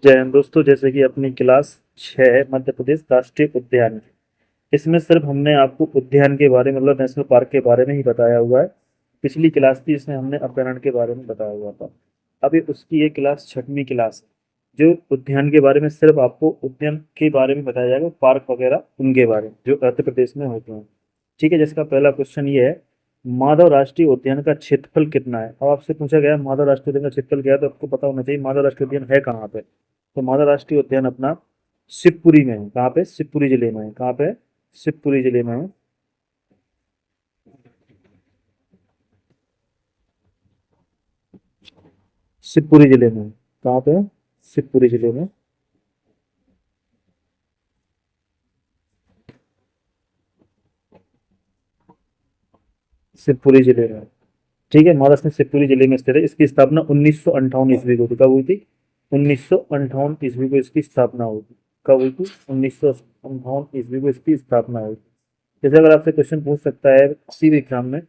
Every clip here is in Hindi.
जय हिंद दोस्तों। जैसे कि अपनी क्लास 6 मध्य प्रदेश राष्ट्रीय उद्यान की, इसमें सिर्फ हमने आपको उद्यान के बारे में मतलब नेशनल पार्क के बारे में ही बताया हुआ है। पिछली क्लास थी इसमें हमने अभ्यारण्य के बारे में बताया हुआ था। अभी उसकी ये क्लास 6वीं क्लास है जो उद्यान के बारे में सिर्फ आपको उद्यान के बारे में बताया जाएगा, पार्क वगैरह उनके बारे में जो मध्य प्रदेश में होते हैं। ठीक है, जिसका पहला क्वेश्चन ये है, माधव राष्ट्रीय उद्यान का क्षेत्रफल कितना है। अब आपसे पूछा गया है माधव राष्ट्रीय उद्यान का क्षेत्रफल क्या है, तो आपको पता होना चाहिए माधव राष्ट्रीय उद्यान है कहाँ पे। तो माधव राष्ट्रीय उद्यान अपना शिवपुरी में है। कहाँ पे? शिवपुरी जिले में है। कहाँ पे? शिवपुरी जिले में है। शिवपुरी जिले में है। कहाँ पे? शिवपुरी जिले में। शिवपुरी जिले में। ठीक है, महाराष्ट्र में शिवपुरी जिले में स्थित है। इसकी स्थापना 1958 ईस्वी को हुई। कब हुई थी? 1958 ईस्वी को इसकी स्थापना हुई थी। कब हुई थी? 1958 ईस्वी को इसकी स्थापना हुई थी। जैसे अगर आपसे क्वेश्चन पूछ सकता है किसी भी एग्जाम में,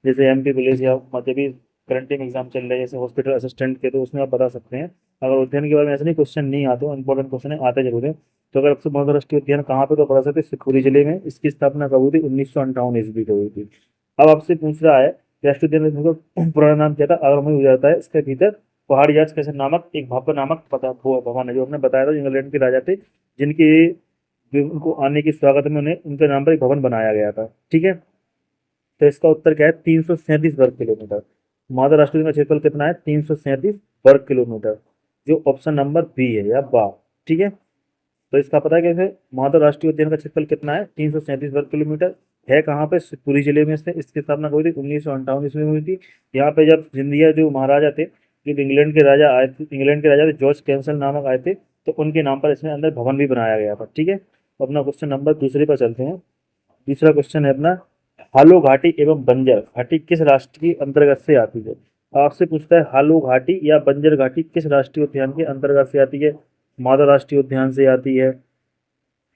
जैसे एमपी पुलिस या मतलब भी करंट एग्जाम चल रहे हैं जैसे हॉस्पिटल असिस्टेंट के, तो उसमें आप बता सकते हैं। अगर उद्यान के बारे में ऐसे नहीं क्वेश्चन नहीं आते, इंपॉर्टेंट क्वेश्चन है, आते जरूर है। तो अगर आपसे बहुत राष्ट्रीय उद्यान कहाँ पे, तो बता सकते हैं शिवपुरी जिले में। इसकी स्थापना कब हुई थी? 1958 ईस्वी को हुई थी। अब आपसे पूछ रहा है राष्ट्रीय उद्यान का पुराना नाम क्या था। अगर हमें हो जाता है इसके भीतर पहाड़ी राज कैसे नामक एक भव्य नामक पता वो भवन है, जो हमने बताया था इंग्लैंड के राजा थे जिनके उनको आने के स्वागत में उन्हें उनके नाम पर एक भवन बनाया गया था। ठीक है, तो इसका उत्तर क्या है? 337 वर्ग किलोमीटर। मादा राष्ट्रीय का क्षेत्रफल कितना है? 337 वर्ग किलोमीटर, जो ऑप्शन नंबर बी है या बा। ठीक है, तो इसका पता है कैसे? माधव राष्ट्रीय उद्यान का क्षेत्रफल कितना है? 337 वर्ग किलोमीटर। है कहाँ पे? शिवपुरी जिले में से। इसकी स्थापना हुई थी 1958 ईस्वी में हुई थी। यहाँ पे जब सिंधिया जो महाराजा थे, जब इंग्लैंड के राजा आए थे, इंग्लैंड के राजा थे जॉर्ज कैंसल नामक आए थे, तो उनके नाम पर इसमें अंदर भवन भी बनाया गया था। ठीक है, तो अपना क्वेश्चन नंबर दूसरे पर चलते हैं। तीसरा क्वेश्चन है अपना, हालो घाटी एवं बंजर घाटी किस राष्ट्र के अंतर्गत से आती है। आपसे पूछता है हालो घाटी या बंजर घाटी किस राष्ट्रीय उद्यान के अंतर्गत से आती है। माधव राष्ट्रीय उद्यान से आती है,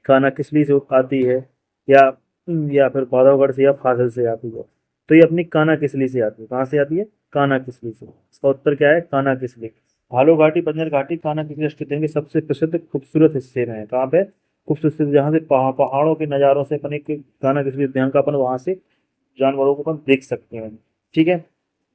कान्हा किसली से आती है, या फिर बांधवगढ़ से या फाजिल से आती है। तो ये अपनी कान्हा किसली से आती है। कहाँ से आती है? कान्हा किसली से। इसका उत्तर क्या है? कान्हा किसली। भालू घाटी बंजर घाटी कान्हा किसली राष्ट्रीय उद्यान के सबसे प्रसिद्ध खूबसूरत हिस्से में है। कहाँ पे? खूबसूरत, जहाँ से पहाड़ों के नज़ारों से अपन एक कान्हा किसली उद्यान का अपन वहां से जानवरों को अपन देख सकते हैं। ठीक है,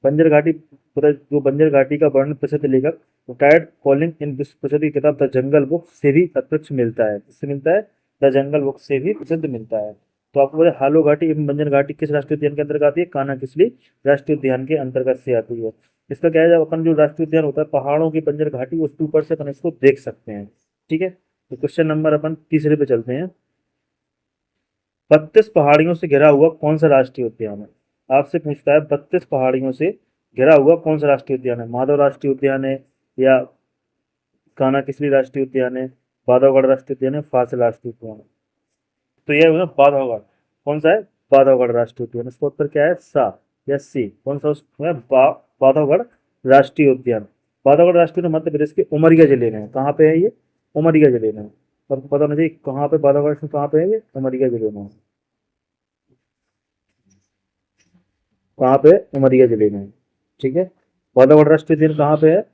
बंजर घाटी, जो बंजर घाटी का वर्णन प्रसिद्ध लेखक रिटायर्ड कॉलिन इन विश्व प्रसिद्ध की किताब द जंगल बुक से भी प्रत्यक्ष मिलता है। किससे मिलता है? द जंगल बुक से भी प्रसिद्ध मिलता है। तो आपको बोले हालो घाटी एवं बंजर घाटी किस राष्ट्रीय उद्यान के अंतर्गत आती है? कान्हा किसली राष्ट्रीय उद्यान के अंतर्गत से आती है। इसका क्या है, जब अपन जो राष्ट्रीय उद्यान होता है पहाड़ों की बंजर घाटी, उसके ऊपर से अपन इसको देख सकते हैं। ठीक है, तो क्वेश्चन नंबर अपन तीसरे पे चलते हैं। 32 पहाड़ियों से घिरा हुआ कौन सा राष्ट्रीय उद्यान है। आपसे पूछता है 32 पहाड़ियों से घिरा हुआ कौन सा राष्ट्रीय उद्यान है। माधव राष्ट्रीय उद्यान है, या कान्हा किसली राष्ट्रीय उद्यान है, बांधवगढ़ राष्ट्रीय उद्यान है, फासिल राष्ट्रीय उद्यान है। तो यह है बांधवगढ़। कौन सा है? बांधवगढ़ राष्ट्रीय उद्यान। इसका उत्तर क्या है? सा या सी। कौन सा उसमें बांधवगढ़ राष्ट्रीय उद्यान। बांधवगढ़ राष्ट्रीय उद्यान मध्य प्रदेश के उमरिया जिले में है। कहाँ पे है ये? उमरिया जिले में है। तो आपको पता होना चाहिए कहाँ पे बांधवगढ़, कहाँ पे है ये? उमरिया जिले में है। कहाँ पे? उमरिया जिले में। ठीक है, बांधवगढ़ राष्ट्रीय उद्यान कहाँ पे है?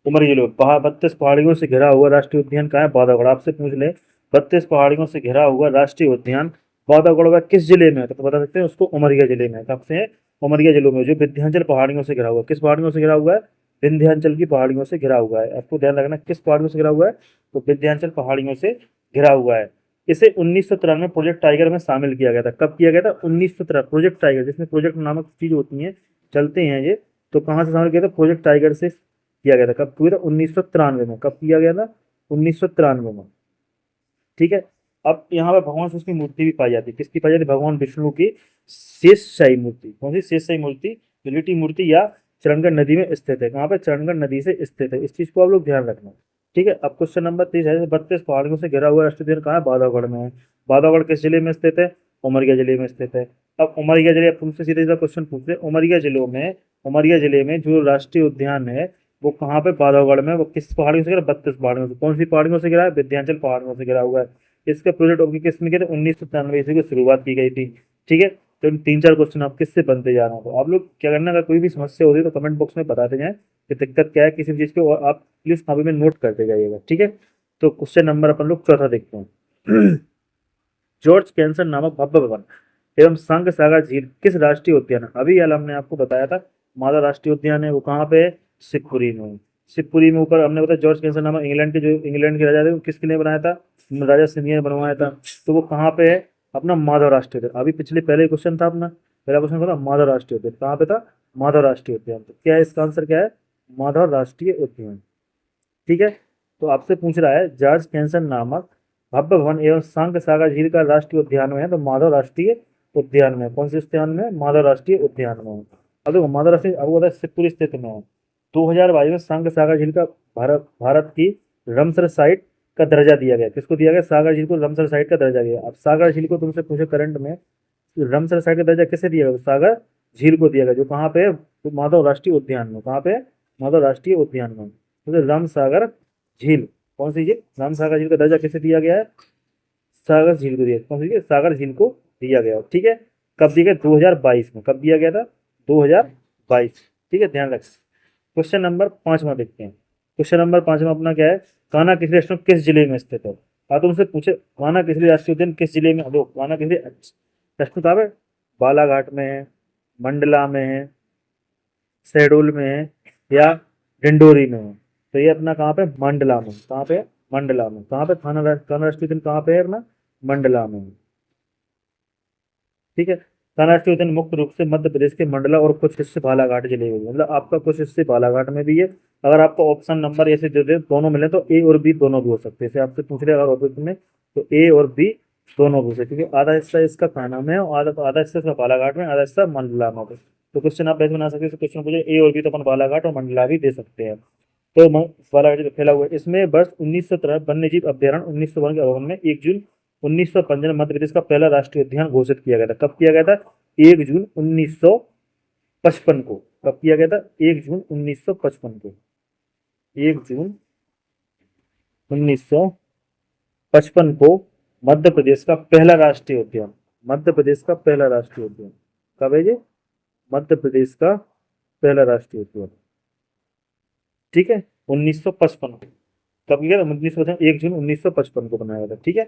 उमरिया जिले में। 32 पहाड़ियों से घिरा हुआ राष्ट्रीय उद्यान कहाँ है? बांधवगढ़। आपसे पूछ ले 32 पहाड़ियों से घिरा हुआ राष्ट्रीय उद्यान बांधवगढ़ का किस जिले में है, तो बता सकते हैं उसको उमरिया जिले में है। कब से है? उमरिया जिले में, जो विंध्याचल पहाड़ियों से घिरा हुआ है। किस पहाड़ियों से घिरा हुआ है? विंध्याचल की पहाड़ियों से घिरा हुआ है। आपको ध्यान रखना किस पहाड़ियों से घिरा हुआ है, तो विंध्याचल पहाड़ियों से घिरा हुआ है। इसे 1993 प्रोजेक्ट टाइगर में शामिल किया गया था। कब किया गया था? 1993। प्रोजेक्ट टाइगर, जिसमें प्रोजेक्ट नामक चीज होती है, चलते हैं ये, तो कहाँ से शामिल किया था? प्रोजेक्ट टाइगर से किया गया था। कब किया था? 1993 में। कब किया गया था? 1993 में। ठीक है, अब यहाँ पे भगवान विष्णु की मूर्ति भी पाई जाती है। किसकी पाई जाती है? भगवान विष्णु की शेषशाही मूर्ति। कौन सी? शेषशाही मूर्ति, लिटी मूर्ति, या चरणगढ़ नदी में स्थित है। कहाँ पे? चरणगढ़ नदी से स्थित है। इस चीज को आप लोग ध्यान रखना। ठीक है, अब क्वेश्चन नंबर 30 है, 32 पहाड़ियों से घिरा हुआ राष्ट्रीय उद्यान कहाँ है? बांधवगढ़ में है। बांधवगढ़ किस जिले में स्थित है? उमरिया जिले में स्थित है। अब उमरिया जिले, अब तुमसे सीधे सीधा क्वेश्चन पूछ रहे उमरिया जिलों में, उमरिया जिले में जो राष्ट्रीय उद्यान है वो कहाँ पे? बांधवगढ़ में। वो किस पहाड़ियों से घिरा? 32 पहाड़ियों से। कौन सी पहाड़ियों से घिरा है? विंध्याचल पहाड़ियों से घिरा हुआ है। इसका प्रोजेक्ट ऑफ किसने किया था? 1993 ईस्वी की शुरुआत की गई थी। ठीक है, तो इन 3-4 क्वेश्चन आप किससे बनते जा रहे हो। तो आप लोग क्या करना, अगर कोई भी समस्या होती है तो कमेंट बॉक्स में बताते जाएं कि दिक्कत क्या है किसी भी चीज़ की, और आप प्लीज कॉपी में नोट करते जाइएगा, ठीक है। तो क्वेश्चन नंबर अपन लोग चौथा देखते हैं। जॉर्ज कैंसन नामक भव्य भवन एवं संघ सागर झील किस राष्ट्रीय उद्यान है। अभी हाल हमने आपको बताया था मादा राष्ट्रीय उद्यान है, वो कहाँ पे है, शिवपुरी में है। शिवपुरी में ऊपर हमने बताया जॉर्ज कैंसन नामक इंग्लैंड के, जो इंग्लैंड के राजा थे, वो किसके लिए बनाया था, राजा सिंधिया ने बनवाया था। तो वो कहाँ पे है, अपना माधव राष्ट्रीय उद्यान। अभी पिछले पहले क्वेश्चन था अपना, पहला क्वेश्चन था माधव राष्ट्रीय उद्यान, कहाँ पे था, माधव राष्ट्रीय उद्यान। तो क्या है इसका आंसर, क्या है, माधव राष्ट्रीय उद्यान, ठीक है। तो आपसे पूछ रहा है जॉर्ज कैंसन नामक भव्य भवन एवं शंख सागर झील का राष्ट्रीय उद्यान में है, तो माधव राष्ट्रीय उद्यान में, कौन से उद्यान में, माधव राष्ट्रीय उद्यान में। अब देखो माधव राष्ट्रीय, अब वो शिवपुरी स्थित में है। 2022 में शंख सागर झील का भारत की रमसर साइट का दर्जा दिया गया। किसको दिया गया, सागर झील को रमसर साइट का दर्जा दिया। अब सागर झील को तुमसे पूछे करंट में, रमसर साइट का दर्जा किसे दिया गया, सागर झील को दिया गया, जो कहाँ पे है, तो माधव राष्ट्रीय उद्यान में। कहाँ पे है, माधव राष्ट्रीय उद्यान में। तो राम सागर झील, कौन सी झील, राम सागर झील का दर्जा किसे दिया गया है, सागर झील को दिया, कौन सी झील? सागर झील को दिया गया, ठीक है। कब दिया गया, 2022 में। कब दिया गया था, 2022, ठीक है, ध्यान रखें। क्वेश्चन नंबर 5वां देखते हैं। क्वेश्चन नंबर 5वां अपना क्या है, कान्हा किसली राष्ट्रीय उद्यान किस जिले में स्थित है। हाँ, तुमसे पूछे कान्हा किसली राष्ट्रीय उद्यान किस जिले में, दो कान्हा किसली राष्ट्रीय कहाँ है, बालाघाट में है, मंडला में है, शहडोल में है, या डिंडोरी में है। तो ये अपना कहाँ पे, मंडला में। कहाँ पे, मंडला में। कहाँ पे, कान्हा राष्ट्रीय उद्यान कहाँ पे है अपना, मंडला में, ठीक है। कान्हा राष्ट्रीय उद्यान मुख्य रूप से मध्य प्रदेश के मंडला और कुछ हिस्से बालाघाट जिले में, मतलब आपका कुछ हिस्से बालाघाट में भी है। अगर आपको ऑप्शन नंबर ऐसे दे दे दोनों मिले तो ए और बी दोनों भी हो सकते हैं। जैसे आपसे पूछ रहे अगर ऑप्शन में, तो ए और बी दोनों भी हो सकते हैं, क्योंकि आधा हिस्सा इसका कान्हा में है और आधा हिस्सा इसका बालाघाट में, आधा हिस्सा मंडला में। तो क्वेश्चन आप ऐसे बना सकते हैं, क्वेश्चन पूछे ए और बी तो अपन बालाघाट और मंडला भी दे सकते हैं। तो बालाघाट जो फैला हुआ है, इसमें वर्ष 1913 वन्य जीव अभ्यारण्य 1952 के आगमन में 1 जून 1955 में मध्य प्रदेश का पहला राष्ट्रीय उद्यान घोषित किया गया था। कब किया गया था, 1 जून 1955 को। कब किया गया था, 1 जून 1955 को। 1 जून 1955 को मध्य प्रदेश का पहला राष्ट्रीय उद्यान, मध्य प्रदेश का पहला राष्ट्रीय उद्यान कब है ये, मध्य प्रदेश का पहला राष्ट्रीय उद्यान, ठीक है, 1955 को। कब किया था, 1 जून 1955 को बनाया था, ठीक है,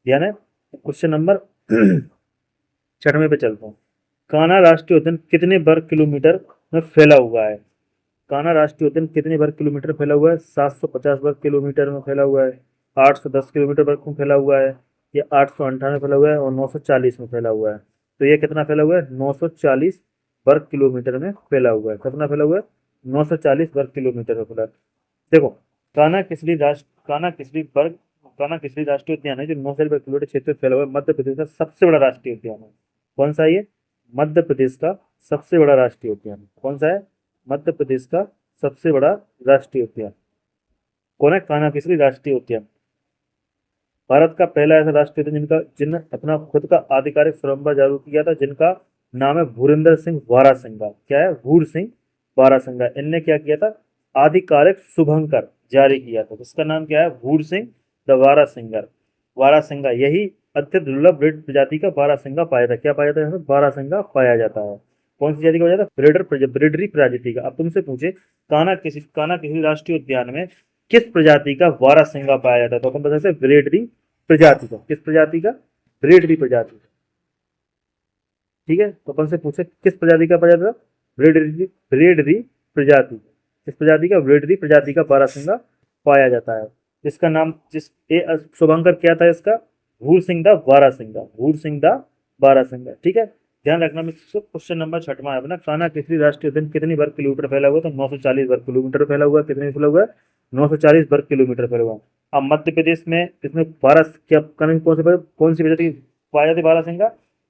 ध्यान है। क्वेश्चन नंबर 6वें पे चलता हूँ। कान्हा राष्ट्रीय उद्यान कितने वर्ग किलोमीटर में फैला हुआ है। कान्हा राष्ट्रीय उद्यान कितने वर्ग किलोमीटर फैला हुआ है, 750 वर्ग किलोमीटर में फैला हुआ है, 810 किलोमीटर वर्ग में फैला हुआ है, या 898 फैला हुआ है, और 940 में फैला हुआ है। तो ये कितना फैला हुआ है, 940 वर्ग किलोमीटर में फैला हुआ है। कितना फैला हुआ है, 940 वर्ग किलोमीटर में फैला है। देखो कान्हा किसली राष्ट्रीय उद्यान है जो 940 वर्ग किलोमीटर क्षेत्र में फैला हुआ है, मध्य प्रदेश का सबसे बड़ा राष्ट्रीय उद्यान है। कौन सा है ये, मध्य प्रदेश का सबसे बड़ा राष्ट्रीय उद्यान कौन सा है, मध्य प्रदेश का सबसे बड़ा राष्ट्रीय उद्यान कौन है, कान्हा किसली राष्ट्रीय उद्यान। भारत का पहला ऐसा राष्ट्रीय उद्यान जिन अपना खुद का आधिकारिक सुरंबा जारी किया था, जिनका नाम है भूरिंदर सिंह वारासिंगा। क्या है, भूर सिंह वारासिंगा। इनने क्या किया था, आधिकारिक शुभंकर जारी किया था। इसका नाम क्या है, भूर सिंह द वारासिंगर, वारासिंगा। यही अत्यंत दुर्लभ ब्रिड प्रजाति का बारहसिंगा पाया था। क्या पाया जाता है, बारहसिंगा पाया जाता है। कौन सी जाति का पाया जाता है, ब्रिडरी प्रजाति का। अब तुमसे पूछे कान्हा किसी राष्ट्रीय उद्यान में किस प्रजाति का बारहसिंगा पाया जाता है, तो अपन बता सकते हैं ब्रिडरी प्रजाति का। किस प्रजाति का, ब्रिडरी प्रजाति, ठीक है। तो अपन से पूछे किस प्रजाति का पाया जाता है, ब्रिडरी ब्रिडरी प्रजाति, किस प्रजाति का, ब्रिडरी प्रजाति का बारहसिंगा पाया जाता है। जिसका नाम शुभंकर क्या था इसका, भूर सिंह दा बारहसिंगा, भूर सिंह दा बारहसिंगा, ठीक है। ध्यान रखना। क्वेश्चन नंबर 6वां है अपना, कान्हा किसली राष्ट्रीय उद्यान कितनी वर्ग किलोमीटर फैला हुआ, तो 940 वर्ग किलोमीटर फैला हुआ है। कितने फैला हुआ है, 940 वर्ग किलोमीटर फैला हुआ है। अब मध्य प्रदेश में इसमें बारह क्या कौन सी प्रजाति पाया जाती बारहसिंगा,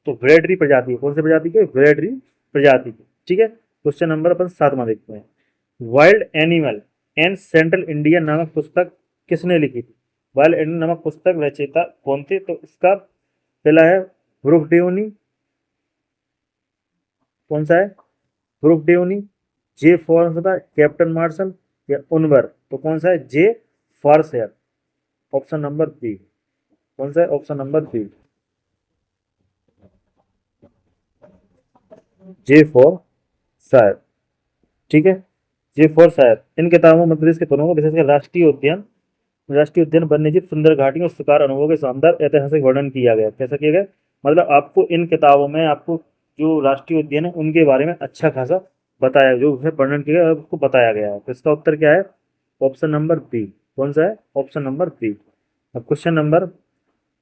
तो ब्रेडरी प्रजाति, कौन सी प्रजाति के, ब्रेडरी प्रजाति की, ठीक है। क्वेश्चन नंबर अपन 7वां देखते हैं। Wild animal and central India नामक पुस्तक किसने लिखी थी। वाइल्ड एनिमल नामक पुस्तक रचयिता कौन थे, तो इसका पहला है ब्रूक डेओनी। कौन सा है, ब्रूक डेओनी, जे फॉर्स था, कैप्टन मार्शल, या उनवर। तो कौन सा है, जे फॉर्सर, ऑप्शन नंबर बी। कौन सा है, ऑप्शन नंबर बी। जे फॉर शायर, ठीक है। जे फॉर शायर, इन किताबों में मध्य प्रदेश के वनों को विशेषकर राष्ट्रीय उद्यान, वन्य जीव, सुंदर घाटियों और शिकार अनुभवों के शानदार ऐतिहासिक वर्णन किया गया। कैसा किया गया? मतलब आपको इन किताबों में आपको जो राष्ट्रीय उद्यान है उनके बारे में अच्छा खासा बताया, जो है वर्णन किया गया है, आपको बताया गया है। तो इसका उत्तर क्या है? Option number B. कौन सा है? Option number B. अब क्वेश्चन नंबर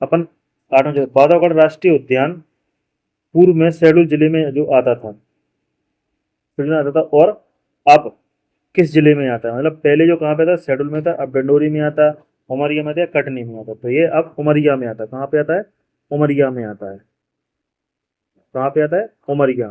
अपन 8वां जो बांधवगढ़ राष्ट्रीय उद्यान पूर्व में शहडोल जिले में जो आता था, शहडोल में आता था, और अब किस जिले में आता है? मतलब पहले जो कहाँ पे था? शहडोल में था, अब डंडोरी में आता है, उमरिया में आता है, कटनी में आता है। तो ये अब उमरिया में आता है। कहाँ पे आता है? उमरिया में आता है। कहाँ पे आता है? उमरिया।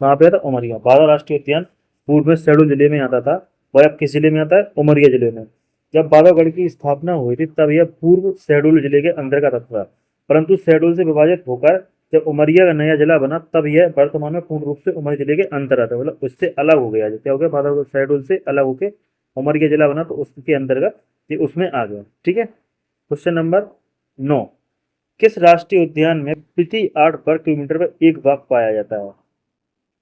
कहाँ पे आता है? उमरिया। बारह राष्ट्रीय उद्यान पूर्व में शहडोल जिले में आता था, और अब किस जिले में आता है? उमरिया जिले में। जब बांधवगढ़ की स्थापना हुई थी तब यह पूर्व शहडोल जिले के अंतर्गत आता था, परंतु शहडोल से विभाजित होकर जब उमरिया का नया जिला बना तब यह वर्तमान में पूर्ण रूप से उमरिया जिले के अंतर्गत आता है। मतलब उससे अलग हो गया। क्या हो गया? बांधवगढ़ शहडोल से अलग होकर उमरिया जिला बना, तो उसके अंतर्गत ये उसमें आ गया। ठीक है। क्वेश्चन नंबर 9, किस राष्ट्रीय उद्यान में प्रति 8 वर्ग किलोमीटर पर एक बाघ पाया जाता है?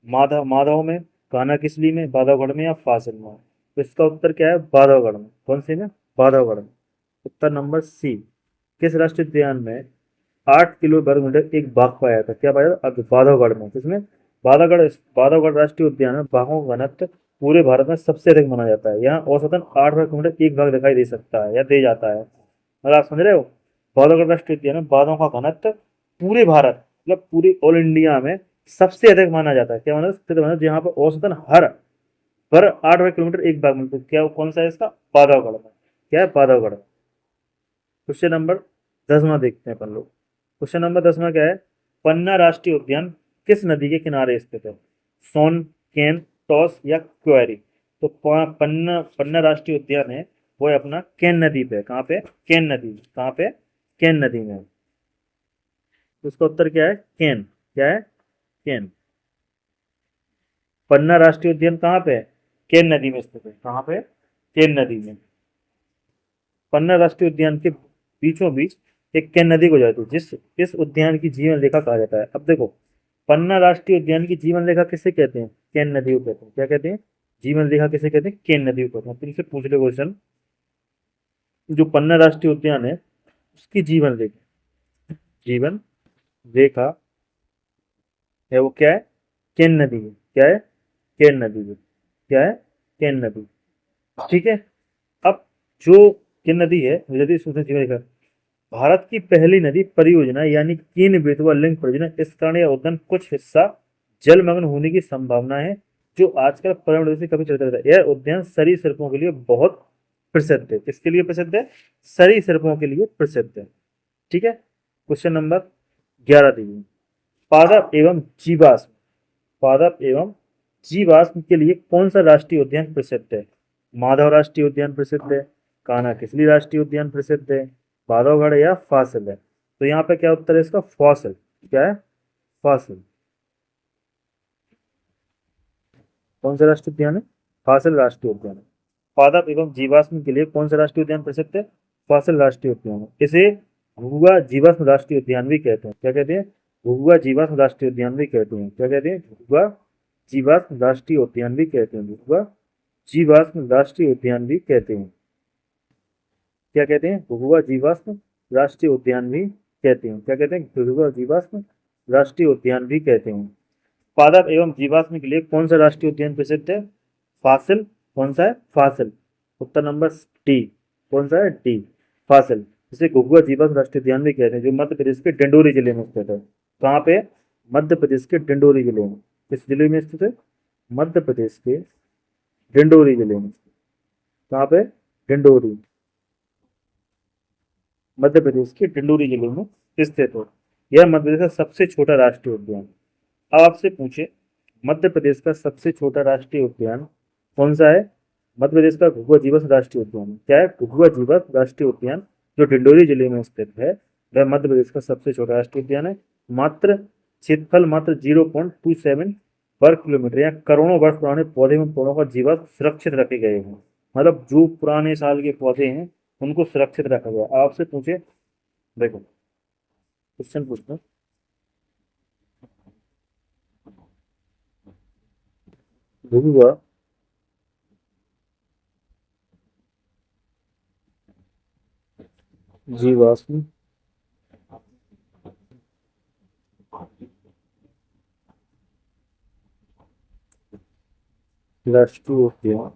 माधव में, कानाकिसली में, बांधवगढ़ में, या फासिल में? तो इसका उत्तर क्या है? बांधवगढ़ में। कौन से में? बांधवगढ़ में। उत्तर नंबर सी। किस राष्ट्रीय उद्यान में 8 किलो वर्ग मीटर एक बाघ पाया था? क्या पाया था? अब बांधवगढ़ में। किसमें? बांधवगढ़। बांधवगढ़ राष्ट्रीय उद्यान में बाघों का घनत्व पूरे भारत में सबसे अधिक माना जाता है। यहाँ औसतन 8 वर्ग किलोमीटर एक बाघ दिखाई दे सकता है या दे जाता है। मतलब आप समझ रहे हो? बांधवगढ़ राष्ट्रीय उद्यान में बाघों का घनत्व पूरे भारत, मतलब पूरे ऑल इंडिया में सबसे अधिक माना जाता है। क्या मतलब? सबसे अधिक माना, जहाँ पर औसतन हर पर 8 वर्ग किलोमीटर एक बाघ मिलता है। क्या कौन सा है इसका? बांधवगढ़ में। क्या है? बांधवगढ़। क्वेश्चन नंबर 10वां देखते हैं अपन लोग। क्वेश्चन नंबर 10वां क्या है? पन्ना राष्ट्रीय उद्यान किस नदी के किनारे स्थित है? सोन, केन, टॉस, या क्वेरी? तो पन्ना पन्ना राष्ट्रीय उद्यान है वो है अपना केन नदी पे। कहाँ पे? केन नदी। कहाँ पे? केन नदी में। तो उसका उत्तर क्या है? केन। क्या है? केन। पन्ना राष्ट्रीय उद्यान कहाँ पे है? केन नदी में स्थित है। कहाँ पे? केन नदी में। पन्ना राष्ट्रीय उद्यान के बीचों बीच एक केन नदी को जाती है, जिस इस उद्यान की जीवन रेखा कहा जाता है। अब देखो, पन्ना राष्ट्रीय उद्यान की जीवन रेखा किसे कहते हैं? केन नदी को कहते हैं। क्या कहते हैं? जीवन रेखा किसे कहते हैं? केन नदी को कहते हैं। तुमसे पूछ ले क्वेश्चन, जो पन्ना राष्ट्रीय उद्यान है उसकी जीवन रेखा है वो क्या है? केन नदी है। क्या है? केन नदी है। क्या है? केन नदी। ठीक है। अब जो केन नदी है, यदि उसमें जीवन रेखा, भारत की पहली नदी परियोजना यानी केन बेतवा लिंक परियोजना, इस कारण यह उद्यान कुछ हिस्सा जलमग्न होने की संभावना है, जो आजकल पर्यावरण से काफी चर्चा रहता है। यह उद्यान सरीसृपों के लिए बहुत प्रसिद्ध है। किसके लिए प्रसिद्ध है? सरीसृपों के लिए प्रसिद्ध है। ठीक है। क्वेश्चन नंबर 11 देखिए। पादप एवं जीवाश्म पादप एवं जीवाश्म के लिए कौन सा राष्ट्रीय उद्यान प्रसिद्ध है? माधव राष्ट्रीय उद्यान प्रसिद्ध है, कान्हा किसली राष्ट्रीय उद्यान प्रसिद्ध है, बांधवगढ़, या फासिल है? तो यहाँ पे क्या उत्तर है इसका? फॉसिल। क्या है? फासिल। कौन सा राष्ट्रीय उद्यान है? फासिल राष्ट्रीय उद्यान है। पादप एवं जीवाश्म के लिए कौन सा राष्ट्रीय उद्यान प्रसिद्ध है? फासिल राष्ट्रीय उद्यान है। इसे घुघुआ जीवाश्म राष्ट्रीय उद्यान भी कहते हैं। क्या कहते हैं? घुघुआ जीवाश्म राष्ट्रीय उद्यान भी कहते हैं। क्या कहते हैं? घुघुआ जीवाश्म राष्ट्रीय उद्यान भी कहते हैं। घुघुआ जीवाश्म राष्ट्रीय उद्यान भी कहते हैं। क्या कहते हैं? घुघुआ जीवाश्म राष्ट्रीय उद्यान भी कहते हैं। क्या कहते हैं? घुघुआ जीवाश्म राष्ट्रीय उद्यान भी कहते हैं। पादप एवं जीवाश्म के लिए कौन सा राष्ट्रीय उद्यान प्रसिद्ध है? फासिल। कौन सा है? फासिल। उत्तर नंबर डी। कौन सा है? डी, फासिल। जिसे घुघुआ जीवाश्म राष्ट्रीय उद्यान भी कहते हैं, जो मध्य प्रदेश के डिंडोरी जिले में स्थित है। कहाँ पे? मध्य प्रदेश के डिंडोरी जिले में। किस जिले में स्थित है? मध्य प्रदेश के डिंडोरी जिले में। कहाँ पे? डिंडोरी। मध्य प्रदेश के डिंडोरी जिले में स्थित है। यह मध्य प्रदेश का सबसे छोटा राष्ट्रीय उद्यान। अब आपसे पूछे, मध्य प्रदेश का सबसे छोटा राष्ट्रीय उद्यान कौन सा है? मध्य प्रदेश का घुघुआ जीवाश्म राष्ट्रीय उद्यान। क्या है? घुघुआ जीवाश्म राष्ट्रीय उद्यान, जो डिंडोरी जिले में स्थित है, वह मध्य प्रदेश का सबसे छोटा राष्ट्रीय उद्यान है। मात्र क्षेत्रफल मात्र 0.27 वर्ग किलोमीटर, या करोड़ों वर्ष पुराने पौधे एवं पेड़ों का जीवाश्म सुरक्षित रखे गए हैं। मतलब जो पुराने साल के पौधे हैं उनको सुरक्षित रखा गया। आपसे पूछे, देखो, क्वेश्चन पूछना। भूगवा जीवाश्म राष्ट्रीय उद्यान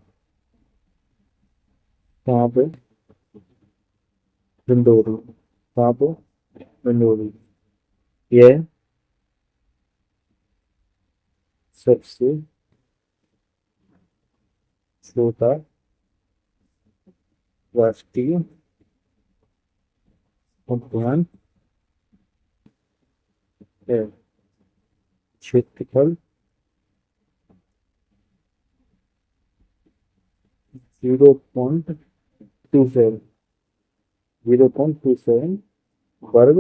कहाँ पे? डिंडोरी। कहाँ पे? डिंडोरी। यह सबसे छोटा राष्ट्रीय उद्यान है। क्षेत्रफल 0.27 वर्ग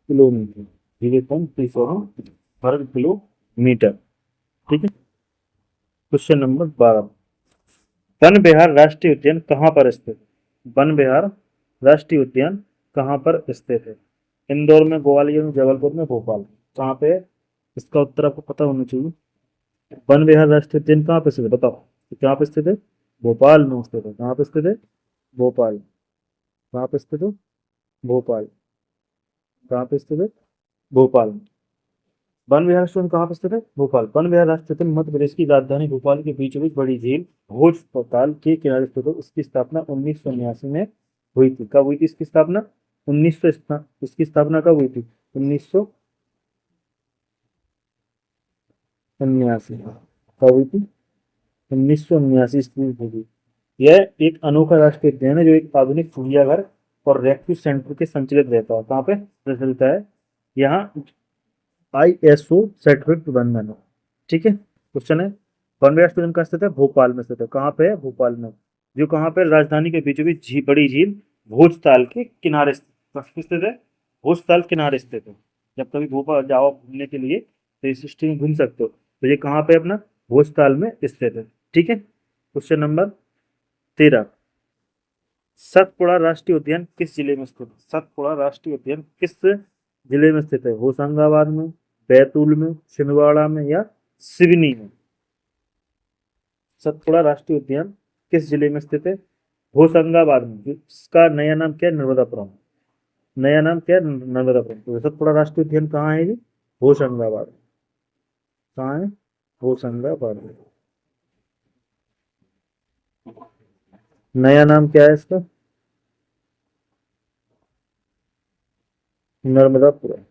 किलोमीटर। 0.27 वर्ग किलोमीटर। ठीक है। क्वेश्चन नंबर 12, वन विहार राष्ट्रीय उद्यान कहाँ पर स्थित है? वन विहार राष्ट्रीय उद्यान कहाँ पर स्थित है? इंदौर में, ग्वालियर में, जबलपुर में, भोपाल। कहाँ पे है? इसका उत्तर आपको पता होना चाहिए। वन विहार राष्ट्रीय उद्यान कहाँ पे स्थित है बताओ? कहाँ पे स्थित है? भोपाल में स्थित है। कहाँ पे स्थित है? भोपाल। कहाँ पे स्थित है? भोपाल। कहाँ पे स्थित है? भोपाल। वन विहार राष्ट्रीय उद्यान कहाँ पे स्थित है? भोपाल। वन विहार राष्ट्रीय उद्यान मध्य प्रदेश की राजधानी भोपाल के बीचों बीच बड़ी झील भोज ताल के किनारे स्थित है। इसकी स्थापना 1989 में हुई थी। कब हुई थी इसकी स्थापना? 1900। इसकी स्थापना कब हुई थी? 1989। कब हुई थी? 1979 ईस्वी में हुई थी। यह एक अनोखा राष्ट्रीय उद्यान है जो एक आधुनिक चिड़ियाघर और रेस्क्यू सेंटर के संचालित रहता है। कहाँ पे चलता है? यहाँ ISO सर्टिफिकेट प्रबंधन है। ठीक है। क्वेश्चन है, वन राष्ट्रीय उद्यान कहाँ स्थित है? भोपाल में स्थित है। कहाँ पे है? भोपाल में। जो कहाँ पे? राजधानी के बीचों बीच बड़ी झील भोजताल के किनारे स्थित है। भोजताल किनारे स्थित है। जब कभी भोपाल जाओ घूमने के लिए तो इस सिटी में घूम सकते हो। तो ये कहाँ पे? अपना भोजताल में स्थित है। ठीक है। क्वेश्चन नंबर 13, सतपुड़ा राष्ट्रीय उद्यान किस जिले में स्थित है? सतपुड़ा राष्ट्रीय उद्यान किस जिले में स्थित है? होशंगाबाद में, बैतूल में, छिंदवाड़ा में या सिवनी में? सतपुड़ा राष्ट्रीय उद्यान किस जिले में स्थित है? होशंगाबाद में। इसका नया नाम क्या है? नर्मदापुरम। नया नाम क्या है? नर्मदापुरम। तो सतपुड़ा राष्ट्रीय उद्यान कहाँ है जी? होशंगाबाद। कहाँ है? होशंगाबाद में। नया नाम क्या है इसका? नर्मदापुरम।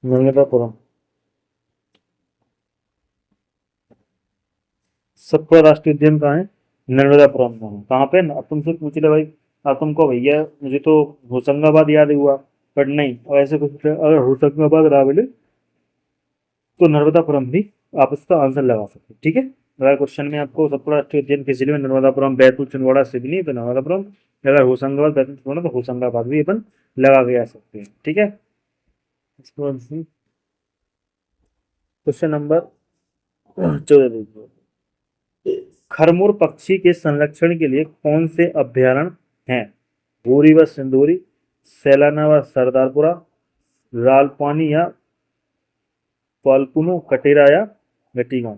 नर्मदापुरम। सतपुड़ा राष्ट्रीय उद्यान कहाँ है? नर्मदापुरम में है। कहाँ पे? अब तुमसे पूछ ले भाई, अब तुमको भैया मुझे तो होशंगाबाद याद हुआ, बट नहीं, और ऐसे कुछ अगर होशंगाबाद रावली तो नर्मदापुरम भी आप इसका आंसर लगा सकते हैं। ठीक है। अगर क्वेश्चन में आपको सतपुड़ा राष्ट्रीय उद्यान किस जिले में? नर्मदापुरम, बैतूल, छिंदवाड़ा, सिवनी तो नर्मदापुरम। अगर होशंगाबाद, बैतूल, छिंदवाड़ा तो होशंगाबाद भी अपन लगा के आ सकते हैं। ठीक है। क्वेश्चन नंबर 14 देखिए, खरमोर पक्षी के संरक्षण के लिए कौन से अभ्यारण्य हैं? भूरी व सिंदूरी, सैलाना व सरदारपुरा, रालपानी या पालपुनो, कटेरा या घटी गांव,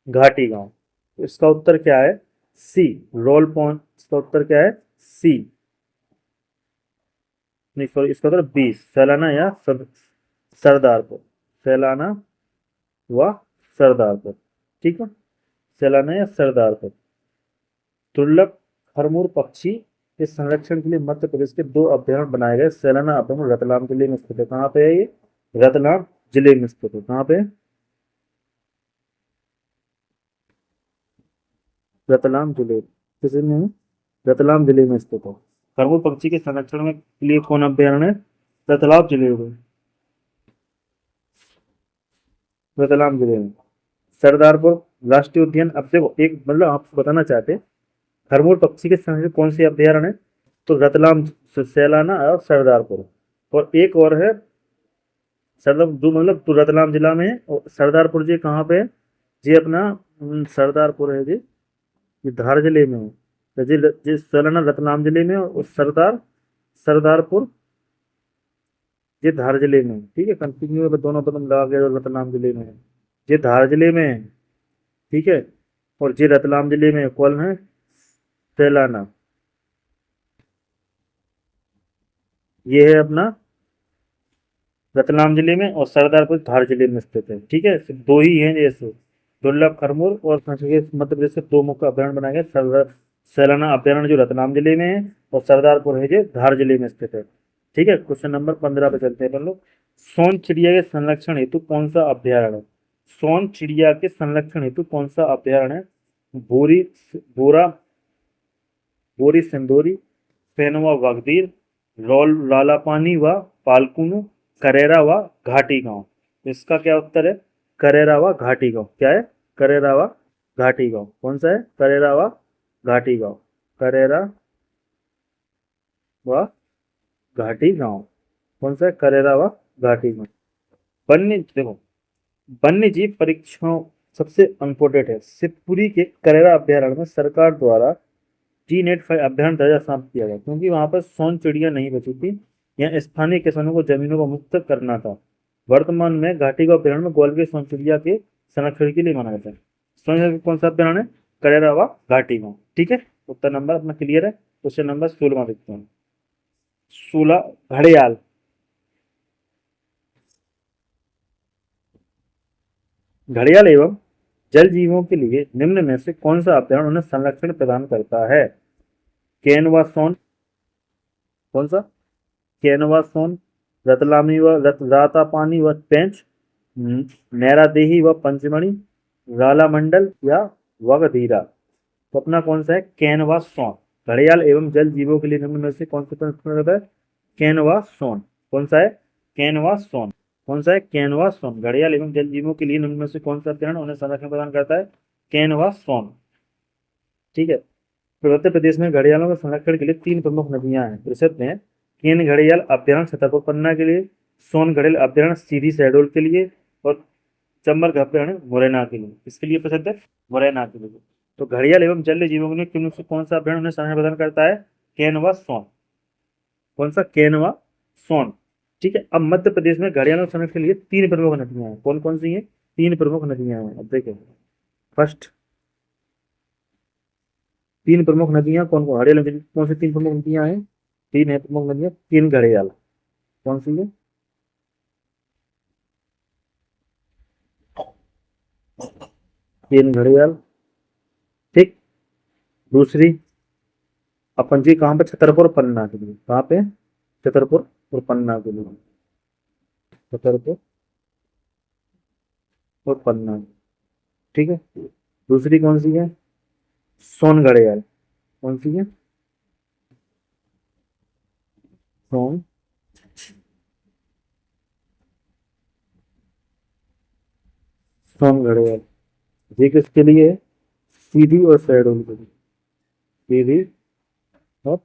घाटी गांव। तो इसका उत्तर क्या है? सी, रोल पॉइंट। इसका उत्तर क्या है? सी, नहीं सॉरी, इसका उत्तर बी, सैलाना या सरदारपुर। सैलाना व सरदारपुर। ठीक है। सैलाना या सरदारपुर। दुर्लभ खरमोर पक्षी के संरक्षण के लिए मध्य प्रदेश के दो अभ्यारण्य बनाए गए। सैलाना अभ्यारण्य रतलाम जिले में स्थित है। कहाँ पे है ये? रतलाम जिले में स्थित है। कहाँ पे? रतलाम जिले, किस में है? रतलाम जिले में स्थित है। खरगोश पक्षी के संरक्षण में के लिए कौन अभ्यारण्य है? रतलाम जिले में। रतलाम जिले में। सरदारपुर राष्ट्रीय उद्यान, अब देखो एक मतलब आपको बताना चाहते हैं, खरमोर पक्षी के संरक्षण कौन से अभ्यारण्य है? तो रतलाम, सैलाना और सरदारपुर। और एक और है सरदार जो मतलब तो रतलाम जिला में है। और सरदारपुर जी कहाँ पे है? जी अपना सरदारपुर है जी, ये धार जिले में है। तो जी सलाना रतलाम जिले में और सरदारपुर ये धार जिले में है, ठीक है। कंटिन्यू दोनों पदम लगा के जो रतलाम जिले में है, ये धार जिले में है, ठीक है। और ये रतलाम जिले में कौन है, सैलाना, ये है अपना रतलाम जिले में, और सरदारपुर धार जिले में स्थित है, ठीक है। सिर्फ दो ही हैं जैसे, दुर्लभ खरमूर और मध्य प्रदेश के दो मुख्य अभ्यारण्य बनाए गए, सैलाना अभ्यारण्य जो रतलाम जिले में है, और सरदारपुर है जो धार जिले में स्थित है, ठीक है। क्वेश्चन नंबर 15 पे चलते हैं अपन लोग। सोन चिड़िया के संरक्षण हेतु कौन सा अभ्यारण्य है? सोन चिड़िया के संरक्षण हेतु कौन सा अभ्यारण्य है? बोरी बोरा बोरी सिंदूरी, फेनवा वागदीर, रोल लालापानी व पालकुनु, करेरा व घाटी गांव। इसका क्या उत्तर है? करेरा व घाटी गांव। क्या है? करेरा व घाटी गांव। कौन सा है? करेरा व घाटी गांव। करेरा व घाटी गांव। कौन सा है? करेरा व घाटी गांव। वन्य देखो, वन्य जीव परीक्षण सबसे इम्पोर्टेंट है। शिवपुरी के करेरा अभ्यारण्य में सरकार द्वारा G-Net 5 अभ्यारण्य दर्जा समाप्त किया गया, क्योंकि वहां पर सोन चिड़िया नहीं बची थी। यहाँ स्थानीय किसानों को जमीनों को मुक्त करना था। वर्तमान में घाटी का अभ्यारण्य में ग्वालियर सोन चिड़िया के संरक्षण के लिए माना जाता है। सोन चिड़िया कौन सा अभ्यारण्य है? करेरा व घाटी गांव, ठीक है। उत्तर नंबर अपना क्लियर है। क्वेश्चन नंबर 16 देखते हैं। 16, घड़ियाल। घड़ियाल एवं जल जीवों के लिए निम्न में से कौन सा अभ्यारण्य उन्हें संरक्षण प्रदान करता है? केन व सोन, कौन सा? केन व सोन, रतलामी व रातापानी व पेंच, नैरादेही व पंचमणि, राला मंडल या वगधीरा। तो अपना कौन सा है? केन व सोन। घड़ियाल एवं जल जीवों के लिए निम्न में से कौन सा प्रश्न रहता है? केन व सोन। कौन सा है? केन व सोन। कौन सा है? केन व सोन। घड़ियाल एवं जल जीवों के लिए निम्न में से कौन सा अभ्यारण्य उन्हें संरक्षण प्रदान करता है? केन व सोन, ठीक है। फिर उत्तर प्रदेश में घड़ियालों के संरक्षण के लिए 3 प्रमुख नदियां हैं प्रसिद्ध हैं। केन घड़ियाल अभ्यारण्य छतरपुर पन्ना के लिए, सोन घड़ियाल अभ्यारण्य सीधी शहडोल के लिए, और चंबल अभ्यारण्य मुरैना के लिए। इसके लिए प्रसिद्ध है? मुरैना के लिए। तो घड़ियाल एवं जलीय जीवों के लिए किन से कौन सा अभ्यारण्य उन्हें संरक्षण प्रदान करता है? केन व सोन। कौन सा? केन व सोन, ठीक है। अब मध्य प्रदेश में घड़ियालों के संरक्षण के लिए 3 प्रमुख नदियां हैं। कौन कौन सी हैं? 3 प्रमुख नदियां हैं। अब देखिए, फर्स्ट 3 प्रमुख नदियां कौन कौन? घड़ियाल कौन सी 3 प्रमुख नदियां हैं? 3 है प्रमुख नदियां, 3 घड़ियाल। कौन सी है? 3 घड़ियाल, ठीक। दूसरी अपन जी कहाँ पे? छतरपुर पन्ना के लिए। कहाँ पे? छतरपुर और पन्ना के लिए। छतरपुर और पन्ना, ठीक है। दूसरी कौन सी है? सोन घड़ियाल। कौन सी है? सोन सोन घड़ियाल। ये किसके लिए है? सीधी और शहडोल के लिए। सीधी और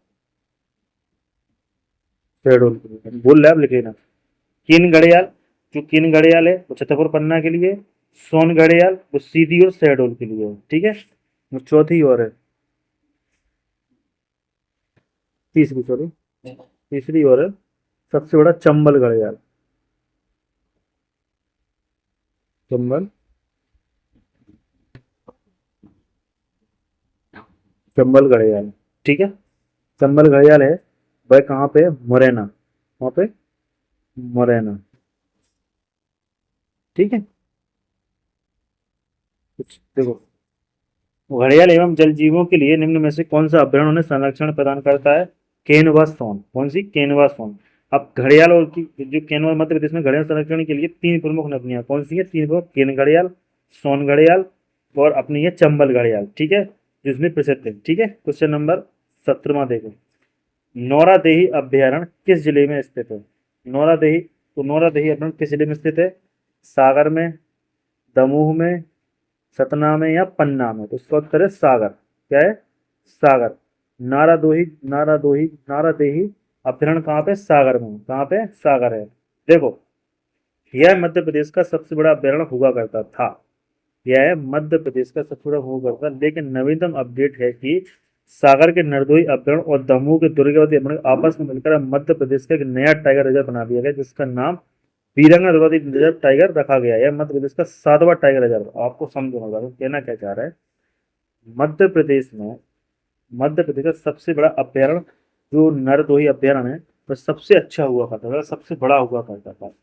शहडोल के लिए बोल रहे आप, लिखे ना। किन घड़ियाल, जो किन घड़ियाल है वो छतरपुर पन्ना के लिए, सोन घड़ियाल वो सीधी और शहडोल के लिए है, ठीक है। वो चौथी और है, तीसरी सॉरी, तीसरी और है, सबसे बड़ा चंबल घड़ियाल। चंबल चंबल घड़ियाल, ठीक है। चंबल घड़ियाल है वह कहाँ पे है? मुरैना। वहाँ पे मुरैना, ठीक है। कुछ देखो, घड़ियाल एवं जल जीवों के लिए निम्न में से कौन सा अभ्यारण्य उन्हें संरक्षण प्रदान करता है? केनवा सोन। कौन सी? केनवा सोन। अब घड़ियाल और की जो केनवा, मध्य प्रदेश में घड़ियाल संरक्षण के लिए 3 प्रमुख नदियां कौन सी है? 3 प्रमुख, केन घड़ियाल, सोन घड़ियाल और अपनी है चंबल घड़ियाल, ठीक है, जिसमें प्रसिद्ध है, ठीक है। क्वेश्चन नंबर 17 देखो। नौरादेही अभ्यारण्य किस जिले में स्थित है? नौरादेही, तो नौरादेही अभ्यारण्य किस जिले में स्थित है? सागर में, दमोह में, सतना में या पन्ना में? तो इसका उत्तर है सागर। क्या है? सागर। नारादोही नारादोही नारादेही अभ्यारण्य कहाँ पे? सागर में। कहाँ पे? सागर है। देखो, यह मध्य प्रदेश का सबसे बड़ा अभ्यारण्य हुआ करता था। यह मध्य प्रदेश का सबसे बड़ा हुआ करता, लेकिन नवीनतम अपडेट है कि सागर के नरदोई अभ्यारण्य और दमोह के दुर्गावती अभ्यारण्य आपस में मिलकर मध्य प्रदेश का एक नया टाइगर रिजर्व बना दिया गया, जिसका नाम बीरंगा दुर्गावती रिजर्व टाइगर रखा गया है। यह मध्य प्रदेश का 7वां टाइगर रिजर्व। आपको समझना होगा तो कहना क्या चाह रहा है, मध्य प्रदेश में, मध्य प्रदेश का सबसे बड़ा अभ्यारण्य जो नरदोही अभ्यारण्य है वह सबसे अच्छा हुआ करता था, सबसे बड़ा हुआ करता था।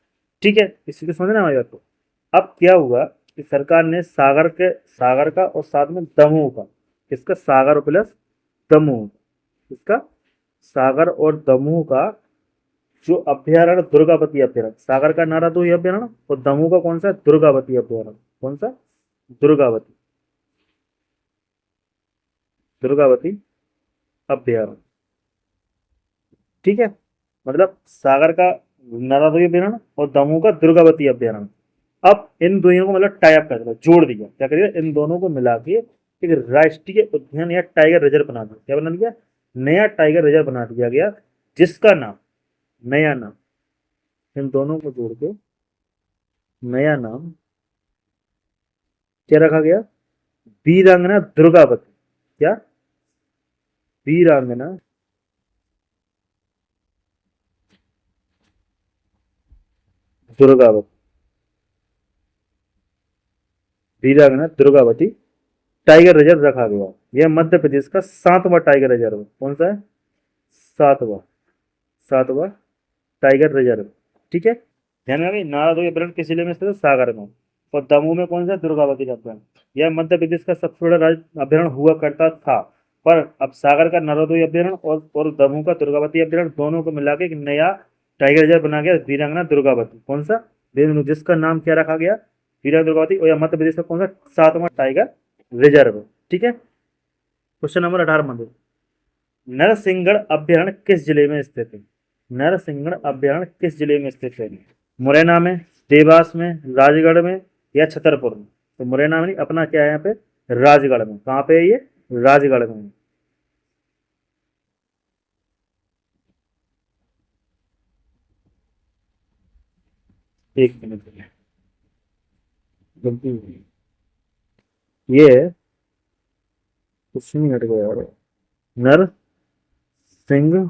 ठीक है, इसी को समझना हमारी बात को। अब क्या हुआ कि सरकार ने सागर का और साथ में दमोह का, इसका सागर प्लस दमोह, इसका सागर और दमोह का जो अभ्यारण्य दुर्गावती अभ्यारण्य, सागर का नारादोही अभ्यारण्य और दमोह का कौन सा, दुर्गावती अभ्यारण्य। कौन सा, दुर्गावती, दुर्गावती अभ्यारण्य। ठीक है, मतलब सागर का नारादोही अभ्यारण्य और दमोह का दुर्गावती अभ्यारण्य। अब इन दोनों को मतलब टाइप कर दिया, जोड़ दिया, क्या करिए, इन दोनों को मिला के एक राष्ट्रीय उद्यान या टाइगर रिजर्व बना दिया। क्या बना दिया, नया टाइगर रिजर्व बना दिया गया, जिसका नाम, नया नाम, इन दोनों को जोड़ के नया नाम क्या रखा गया, वीरांगना दुर्गावती। क्या, वीरांगना दुर्गावती, वीरांगना दुर्गावती टाइगर रिजर्व रखा गया। यह मध्य प्रदेश का 7वां टाइगर रिजर्व। कौन सा है, 7वां, 7वां टाइगर रिजर्व। ठीक है, ध्यान में, नारादोई अभ्यारण्य किस जिले में स्थित है, सागर में, और दमोह में कौन सा, दुर्गावती अभ्यारण्य। यह मध्य प्रदेश का सबसे बड़ा अभ्यारण्य हुआ करता था, पर अब सागर का नारादोई अभ्यारण्य और दमोह का दुर्गावती अभ्यारण्य दोनों को मिला के एक नया टाइगर रिजर्व बना गया, वीरांगना दुर्गावती। कौन सा, जिसका नाम क्या रखा गया, वीरांगना दुर्गावती, और यह मध्य प्रदेश का कौन सा, 7वां टाइगर रिजर्व। ठीक है, क्वेश्चन नंबर 18 में, नरसिंहगढ़ अभ्यारण्य किस जिले में स्थित है। नरसिंहगढ़ अभ्यारण्य किस जिले में स्थित है, मुरैना में, देवास में, राजगढ़ में या छतरपुर में। तो मुरैना में नहीं, अपना क्या है यहाँ पे, राजगढ़ में। कहाँ पे है ये, राजगढ़ में। एक मिनट, गलती हो गई। ये कुछ नहीं हट गया यार, नरसिंहगढ़,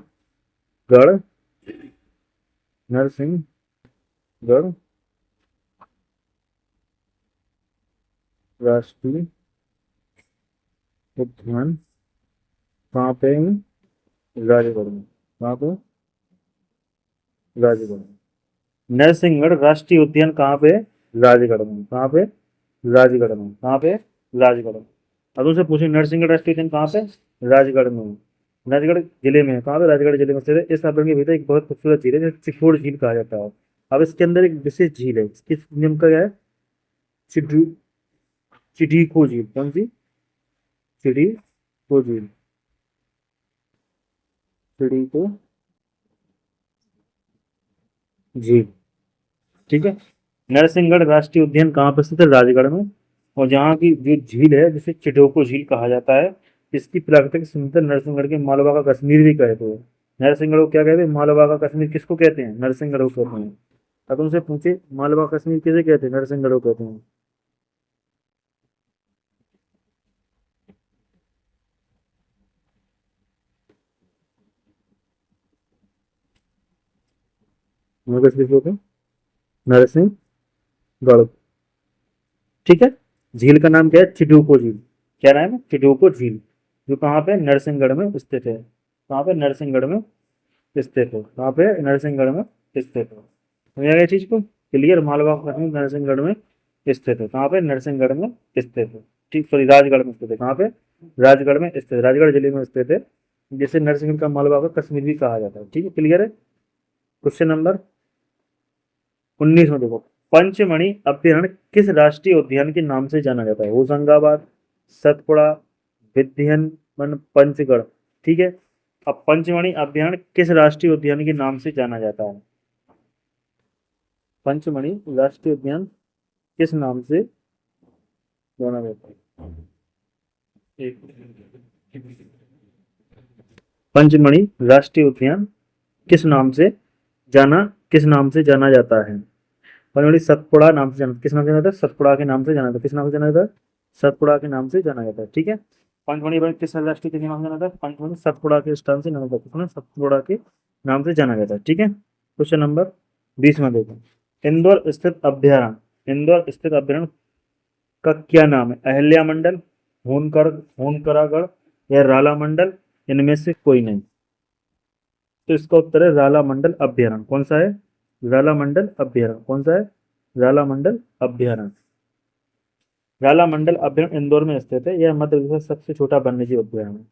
नरसिंहगढ़ राष्ट्रीय उद्यान कहाँ पे है, राजगढ़ में। कहाँ पे, राजगढ़ में। नरसिंहगढ़ राष्ट्रीय उद्यान कहाँ पे, राजगढ़ में। कहाँ पे, राजगढ़ में। कहाँ पे, राजगढ़ में। अब उनसे पूछे नरसिंहगढ़ राष्ट्रीय उद्यान कहाँ पे, राजगढ़ में। राजगढ़ जिले में है। कहाँ पे, राजगढ़ जिले में स्थित है। इस अभ्यारण्य के भीतर एक बहुत खूबसूरत झील है जिसे चिखोड़ झील कहा जाता है। अब इसके अंदर एक विशेष झील है, किस नियम का है, चिडी, चिडीको झील। कौन सी, चिडीको झील, चिडीको झील। ठीक है, नरसिंहगढ़ राष्ट्रीय उद्यान कहाँ पर स्थित है, राजगढ़ में। और जहाँ की जो झील है जिसे चिडोको झील कहा जाता है, इसकी प्राकृतिक सुंदर नरसिंहगढ़ के मालवा का कश्मीर भी कहते हैं। नरसिंहगढ़ को क्या कहते हैं, मालवा का कश्मीर किसको कहते हैं, नरसिंहगढ़ को कहते हैं। अब उनसे पूछे मालवा कश्मीर किसे कहते हैं, नरसिंहगढ़ को कहते हैं। कश्मीर को कहते हैं नरसिंहगढ़। ठीक है, झील का नाम क्या है, चिडोको झील। क्या नाम है, चिडोको झील, जो कहाँ पे, नरसिंहगढ़ में स्थित है। कहाँ पे, नरसिंहगढ़ में स्थित है। कहाँ पे, नरसिंहगढ़ में स्थित है। समझ आ गया चीज को, क्लियर। मालवा कश्मीर नरसिंहगढ़ में स्थित है। कहाँ पे, नरसिंहगढ़ में स्थित है। ठीक, सॉरी, राजगढ़ में स्थित है। कहाँ पे, राजगढ़ में स्थित है, राजगढ़ जिले में स्थित है, जिसे नरसिंहगढ़ का मालवा का कश्मीर भी कहा जाता है। ठीक है, क्लियर है। क्वेश्चन नंबर 19 में देखो, पंचमणि अभ्यारण्य किस राष्ट्रीय उद्यान के नाम से जाना जाता है, होशंगाबाद, सतपुड़ा, विंध्यवन, पंचगढ़। ठीक है, अब पंचमणि अभ्यारण्य किस राष्ट्रीय उद्यान के नाम से जाना जाता है, पंचमणि राष्ट्रीय उद्यान किस नाम से जाना जाता है। पंचमणि राष्ट्रीय उद्यान किस नाम से किस नाम से जाना जाता है। पंचमढ़ी सतपुड़ा नाम से जाना, किस नाम से जाना जाता है, सतपुड़ा के नाम से जाना जाता है। किस नाम से जाना जाता है, सतपुड़ा के नाम से जाना जाता है। ठीक है, पंचमढ़ी वन किस राष्ट्रीय के नाम से जाना था? पंचमढ़ी सतपुड़ा के स्थान से नाम था, सतपुड़ा के नाम से जाना जाता है। ठीक है, क्वेश्चन नंबर 20 में देखो, इंदौर स्थित अभ्यारण्य का क्या नाम है? अहिल्या मंडल, होनकरागढ़ या राला मंडल, इनमें से कोई नहीं। तो इसका उत्तर है राला मंडल अभ्यारण्य। कौन सा है? राला मंडल अभ्यारण्य। कौन सा है? राला मंडल अभ्यारण्य। राला मंडल अभ्यारण्य इंदौर में स्थित है। यह मध्य प्रदेश का सबसे छोटा वन्यजीव अभ्यारण्य है।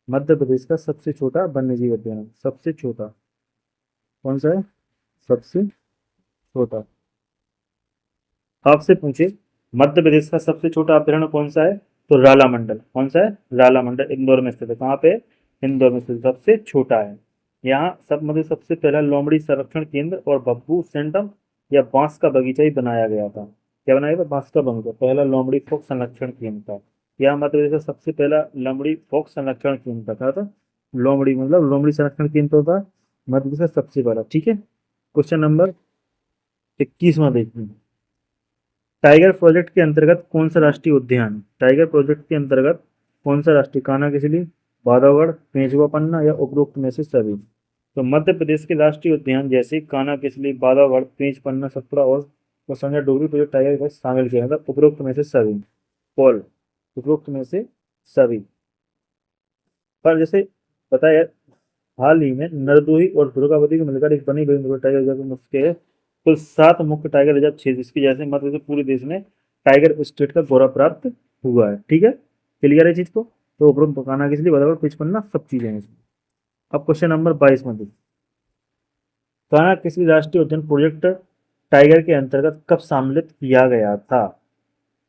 मध्य प्रदेश का सबसे छोटा वन्यजीव अभ्यारण्य, सबसे छोटा। कौन सा है? सबसे छोटा। आपसे पूछे मध्य प्रदेश का सबसे छोटा अभ्यारण्य कौन सा है, तो राला मंडल। कौन सा है? राला मंडल इंदौर में स्थित है। कहाँ पे? इंदौर में स्थित, सबसे छोटा है। यहाँ सब मतलब सबसे पहला लोमड़ी संरक्षण केंद्र और बब्बू सेंटम या बांस का बगीचा ही बनाया गया था। क्या बनाया था? बांस का बगीचा, पहला लोमड़ी फोक संरक्षण केंद्र था। यहाँ मध्य प्रदेश का सबसे पहला लोमड़ी फोक संरक्षण केंद्र था। लोमड़ी मतलब लोमड़ी संरक्षण केंद्र था मध्य प्रदेश का सबसे पहला। ठीक है, क्वेश्चन नंबर 21वां देखिए, टाइगर प्रोजेक्ट के अंतर्गत कौन सा राष्ट्रीय उद्यान? टाइगर प्रोजेक्ट के अंतर्गत कौन सा राष्ट्रीय? कान्हा किसली, बांधवगढ़, पेंचुआ पन्ना या उपरोक्त में से सभी। तो मध्य प्रदेश के राष्ट्रीय उद्यान जैसे कान्हा किसली, बांधवगढ़, पेंच पन्ना, सतपुड़ा और संजय डोगरी प्रोजेक्ट टाइगर का शामिल किया गया था। उपरोक्त में से सभी, पॉल, उपरोक्त में से सभी। पर जैसे बताया, हाल ही में नरदोही और दुर्गावती को मिलकर एक बनी हुई टाइगर रिजर्व में उसके कुल 7 मुख्य टाइगर रिजर्व क्षेत्र, इसकी जैसे मतलब से पूरे देश में टाइगर स्टेट का गौरव प्राप्त हुआ है। ठीक है, क्लियर है चीज को? तो उपरोक्त बताना किस लिए, बराबर पिच पन्ना सब चीजें हैं इसमें। अब क्वेश्चन नंबर 22 में देखिए, कान्हा किसी राष्ट्रीय उद्यान प्रोजेक्ट टाइगर के अंतर्गत कब सम्मिलित किया गया था?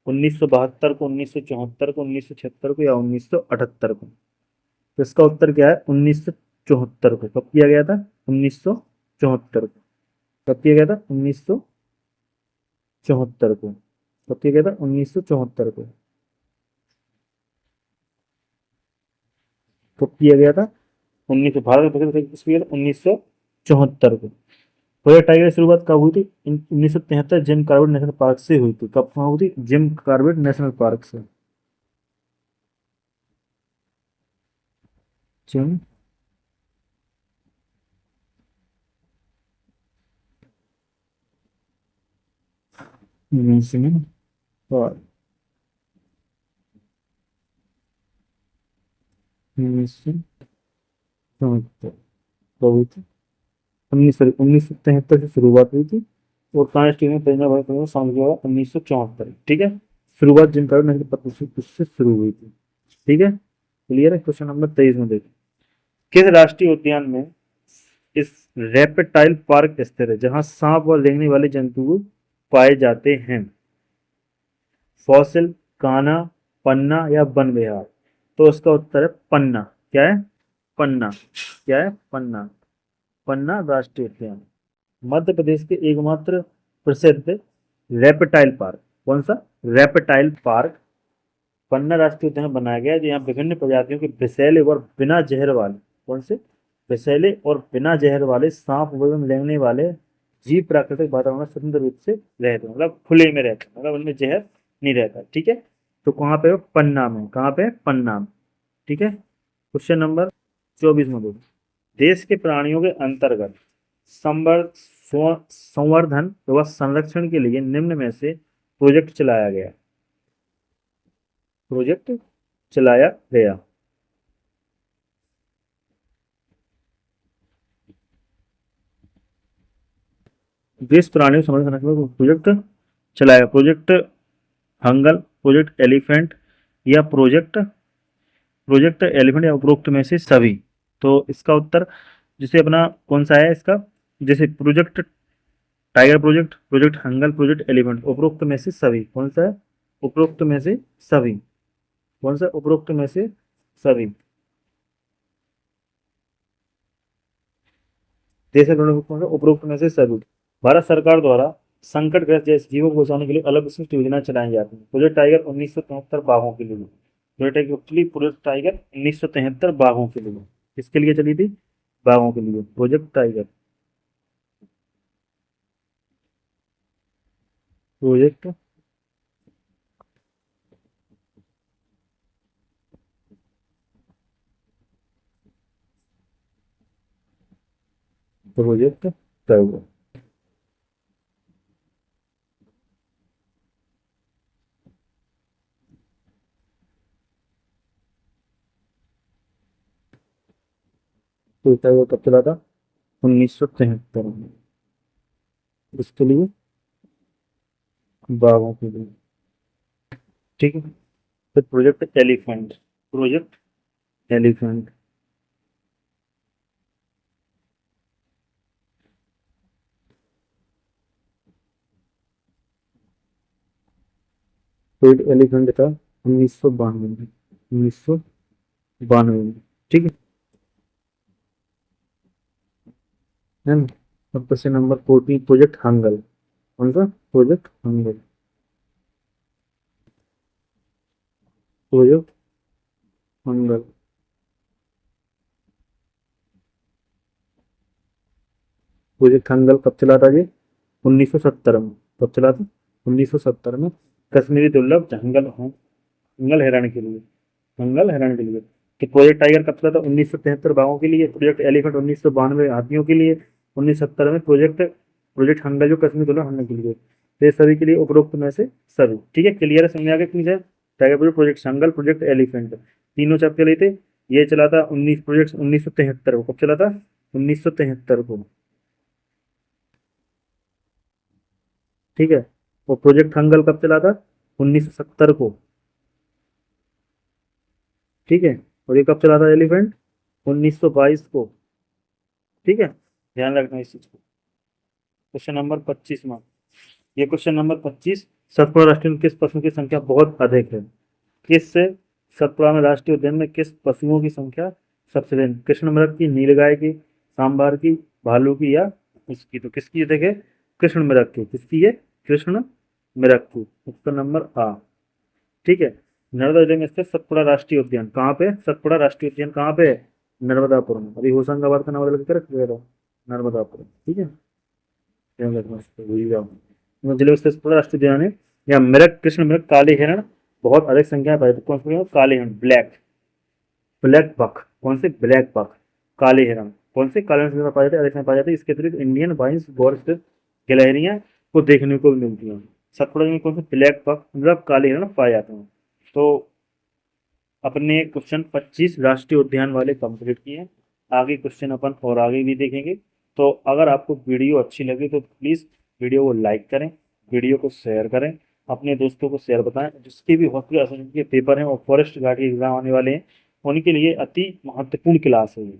1972 को, 1974 को, 1976 को या 1978 को? तो इसका उत्तर क्या है? 1974 को। कब किया गया था? 1974 को। कब किया गया था? 1974 को। कब किया गया था? 1974 को। कब किया गया था? 1974 को। प्रोजेक्ट टाइगर की शुरुआत कब हुई थी? 1973 जिम कॉर्बेट नेशनल पार्क से हुई थी। कब कहाँ हुई थी? जिम कॉर्बेट नेशनल पार्क से। जिम नेशनल पार्क, 1974 कब हुई थी? 1973 से शुरुआत हुई थी और फ्रांस टीम में पहला भारत में शामिल हुआ 1974। ठीक है, शुरुआत जिम कॉर्बेट नेशनल पार्क से शुरू हुई थी। ठीक है, क्लियर है? क्वेश्चन नंबर 23 में देखिए, किस राष्ट्रीय उद्यान में इस रेप्टाइल पार्क स्थित है जहां सांप और रेंगने वाले जंतु पाए जाते हैं? फॉसिल, कान्हा, पन्ना या वन विहार? तो इसका उत्तर है पन्ना। क्या है? पन्ना। क्या है? पन्ना। पन्ना राष्ट्रीय उद्यान, मध्य प्रदेश के एकमात्र प्रसिद्ध रेप्टाइल पार्क। कौन सा? रेप्टाइल पार्क पन्ना राष्ट्रीय उद्यान बनाया गया है, जो यहाँ विभिन्न प्रजातियों के विषैले और बिना जहर वाले, कौन से? विषैले और बिना जहर वाले सांप एवं रेंगने वाले जीव प्राकृतिक वातावरण में स्वतंत्र रूप से रहते हैं, मतलब खुले में रहते हैं, मतलब उनमें जहर नहीं रहता। ठीक है, तो कहाँ पे? पन्ना में। कहाँ पे? पन्ना में। ठीक है, क्वेश्चन नंबर 24 में देखो, देश के प्राणियों के अंतर्गत संवर्धन व संरक्षण के लिए निम्न में से प्रोजेक्ट चलाया गया। प्रोजेक्ट चलाया गया। देश प्राणियों संवर्धन संरक्षण को प्रोजेक्ट चलाया। प्रोजेक्ट हंगल, प्रोजेक्ट एलिफेंट या प्रोजेक्ट प्रोजेक्ट एलिफेंट या उपरोक्त में से सभी। तो इसका उत्तर जैसे अपना कौन सा है इसका, जैसे project tiger, project project Hangal, project elephant, उपरोक्त में से सभी। कौन सा है? उपरोक्त में से सभी। कौन सा? उपरोक्त में से सभी। देश के प्राणियों को कौन सा? उपरोक्त में से सभी। भारत सरकार द्वारा संकटग्रस्त जैसे जीवों को बचाने के लिए अलग विशिष्ट योजना चलाई जाती है। प्रोजेक्ट टाइगर 1973 बाघों के लिए। Project tiger actually project tiger 1973 बाघों के लिए। किसके लिए चली थी? बाघों के लिए project tiger. Project project turbo. तो टर्बो कब चला था? 1973 में। इसके लिए बाघों के लिए। ठीक है। फिर project elephant. Project elephant. Project elephant था 1992 में। 1992 में। ठीक है ना। अब क्वेश्चन नंबर 14, प्रोजेक्ट हंगल। कौन सा? Project Hangal. Project Hangal. Project Hangal कब चला था जी? 1970 में। कब चला था? 1970 में। कश्मीरी दुर्लभ जंगल हिरण के लिए। जंगल हिरण के लिए। कि प्रोजेक्ट टाइगर कब चला था? 1973 बाघों के लिए। प्रोजेक्ट एलिफेंट 1992 हाथियों के लिए। 1970 में प्रोजेक्ट प्रोजेक्ट हंगल जो कश्मीरी दुर्लभ हरण के लिए। तो ये सभी के लिए उपरोक्त में से सभी। ठीक है, क्लियर है? समझ में आ गया clear? Tiger project, project Hangal, project elephant, तीनों चैप्टर लिए थे। ये चला था 1973 को। कब चला था? 1973 को। ठीक है। वो प्रोजेक्ट हंगल कब चला था? 1970 को। ठीक है। और ये कब चला था एलिफेंट? 1922 को। ठीक है, ध्यान रखना इस चीज को। क्वेश्चन नंबर 25 में, ये क्वेश्चन नंबर 25, सतपुड़ा राष्ट्रीय उद्यान में किस पशु की संख्या बहुत अधिक है? किस से सतपुड़ा में राष्ट्रीय उद्यान में किस पशुओं की संख्या सबसे अधिक? कृष्ण मृग की, नीलगाय की, सांभर की, भालू की, या इसकी? तो किसकी है देखे? कृष्ण मृग की। किसकी है? कृष्ण मृग की। उत्तर नंबर आ। ठीक है। नर्मदा जिले में स्थित सतपुड़ा राष्ट्रीय उद्यान कहाँ पे? सतपुड़ा राष्ट्रीय उद्यान कहाँ पे है? नर्मदापुरम में। अभी होशंगाबाद का नाम बदल के रख दिया था, नर्मदापुरम। ठीक है, ध्यान रखना इसको, भूल जाओ। जिले में स्थित सतपुड़ा राष्ट्रीय उद्यान है। यहाँ मृग, कृष्ण मृग, काले हिरण बहुत अधिक संख्या में पाए जाते हैं। कौन से? काले हिरण, ब्लैक ब्लैक बक। कौन से? Black buck. काले हिरण कौन से? काले हिरण पाए जाते हैं, अधिक संख्या में पाए जाते हैं। इसके अतिरिक्त इंडियन वाइन्स गौर स्थित गिलहरियां को देखने को भी मिलती हैं। सतपुड़ा में कौन से? ब्लैक बक मतलब काले हिरण पाए जाते हैं। तो अपने क्वेश्चन 25 राष्ट्रीय उद्यान वाले कंप्लीट किए हैं। आगे क्वेश्चन अपन और आगे भी देखेंगे। तो अगर आपको वीडियो अच्छी लगी तो प्लीज़ वीडियो को लाइक करें, वीडियो को शेयर करें, अपने दोस्तों को शेयर बताएं। जिसके भी हॉस्पिटल असिस्टेंट के पेपर हैं और फॉरेस्ट गार्ड के एग्जाम आने वाले हैं, उनके लिए अति महत्वपूर्ण क्लास है ये।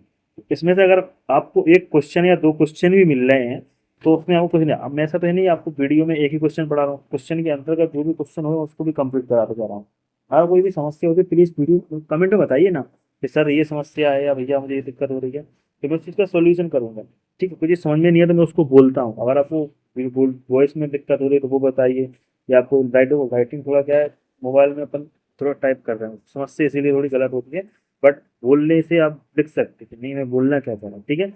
इसमें से अगर आपको एक क्वेश्चन या दो क्वेश्चन भी मिल रहे हैं तो उसमें आपको कुछ नहीं, अब मैं ऐसा तो है नहीं आपको वीडियो में एक ही क्वेश्चन पढ़ा रहा हूँ, क्वेश्चन के अंतर्गत जो भी क्वेश्चन हो उसको भी कंप्लीट कराते जा रहा हूँ। अगर कोई भी समस्या होती है प्लीज वीडियो कमेंट में बताइए ना कि सर ये समस्या है या भैया मुझे ये दिक्कत हो रही है, तो मैं उस चीज़ का सोल्यूशन करूंगा। ठीक है, कुछ समझ में नहीं है तो मैं उसको बोलता हूँ। अगर आपको वॉइस में दिक्कत हो रही है तो वो बताइए, या आपको राइटिंग थोड़ा क्या है, मोबाइल में अपन थोड़ा टाइप कर रहे हैं, समस्या इसीलिए थोड़ी गलत होती है। बट बोलने से आप लिख सकते हैं कि नहीं मैं बोलना क्या चाह रहा हूँ। ठीक है,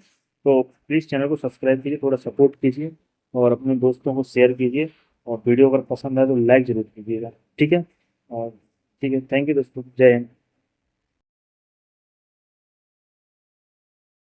तो प्लीज़ चैनल को सब्सक्राइब कीजिए, थोड़ा सपोर्ट कीजिए और अपने दोस्तों को शेयर कीजिए। और वीडियो अगर पसंद आए तो लाइक जरूर कीजिएगा। ठीक है, और ठीक है, थैंक यू दोस्तों, जय हिंद।